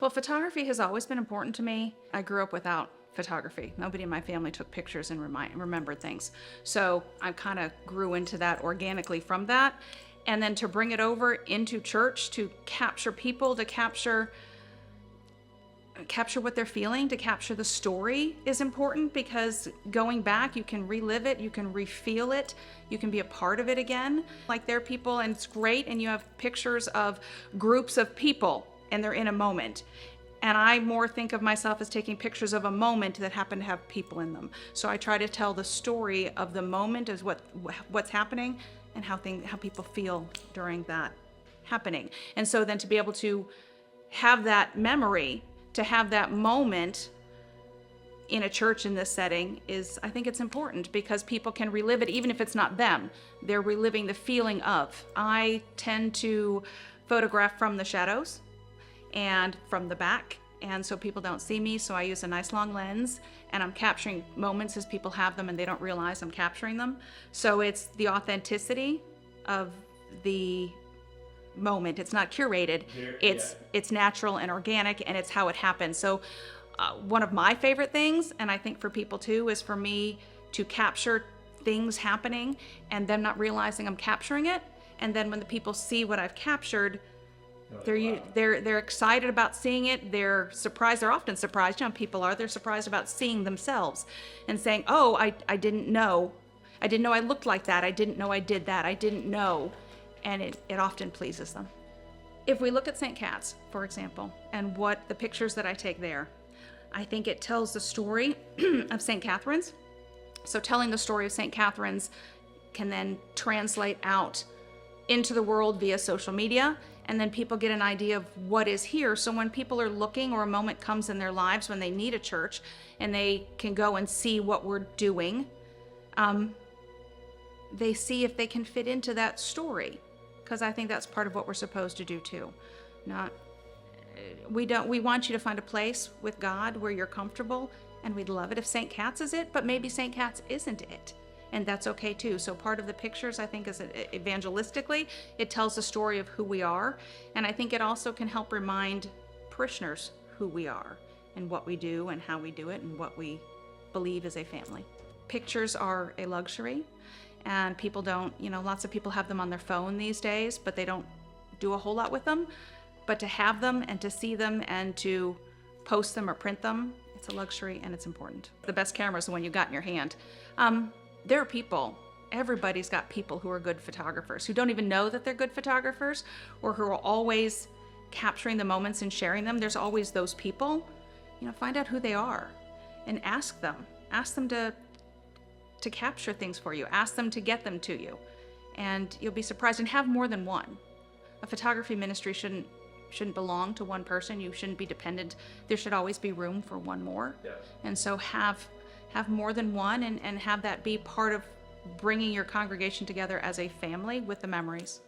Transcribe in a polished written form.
Well, photography has always been important to me. I grew up without photography. Nobody in my family took pictures and remembered things. So I kind of grew into that organically from that. And then to bring it over into church, to capture people, to capture what they're feeling, to capture the story is important, because going back, you can relive it, you can refeel it, you can be a part of it again. Like, there are people, and it's great, and you have pictures of groups of people and they're in a moment. And I more think of myself as taking pictures of a moment that happen to have people in them. So I try to tell the story of the moment as what's happening, and how people feel during that happening. And so then to be able to have that memory, to have that moment in a church in this setting I think it's important, because people can relive it even if it's not them. They're reliving the feeling of. I tend to photograph from the shadows and from the back, and so people don't see me, so I use a nice long lens, and I'm capturing moments as people have them and they don't realize I'm capturing them. So it's the authenticity of the moment. It's not curated. It's natural and organic, and it's how it happens. So one of my favorite things, and I think for people too, is for me to capture things happening and them not realizing I'm capturing it, and then when the people see what I've captured, they're excited about seeing it. They're surprised. They're often surprised. People are. They're surprised about seeing themselves and saying, "Oh, I didn't know. I didn't know I looked like that. I didn't know I did that. I didn't know." And it often pleases them. If we look at St. Cat's, for example, and what the pictures that I take there, I think it tells the story of St. Catherine's. So telling the story of St. Catherine's can then translate out into the world via social media, and then people get an idea of what is here. So when people are looking, or a moment comes in their lives when they need a church and they can go and see what we're doing, they see if they can fit into that story, because I think that's part of what we're supposed to do too. We want you to find a place with God where you're comfortable, and we'd love it if St. Cat's is it, but maybe St. Cat's isn't it. And that's okay too. So part of the pictures, I think, is evangelistically, it tells the story of who we are. And I think it also can help remind parishioners who we are and what we do and how we do it and what we believe as a family. Pictures are a luxury, and people don't, lots of people have them on their phone these days, but they don't do a whole lot with them. But to have them and to see them and to post them or print them, it's a luxury and it's important. The best camera is the one you got in your hand. There are people, everybody's got people who are good photographers, who don't even know that they're good photographers, or who are always capturing the moments and sharing them. There's always those people. Find out who they are and ask them to capture things for you. Ask them to get them to you, and you'll be surprised. And have more than one. A photography ministry shouldn't belong to one person. You shouldn't be dependent. There should always be room for one more. Yeah. And so have more than one, and have that be part of bringing your congregation together as a family with the memories.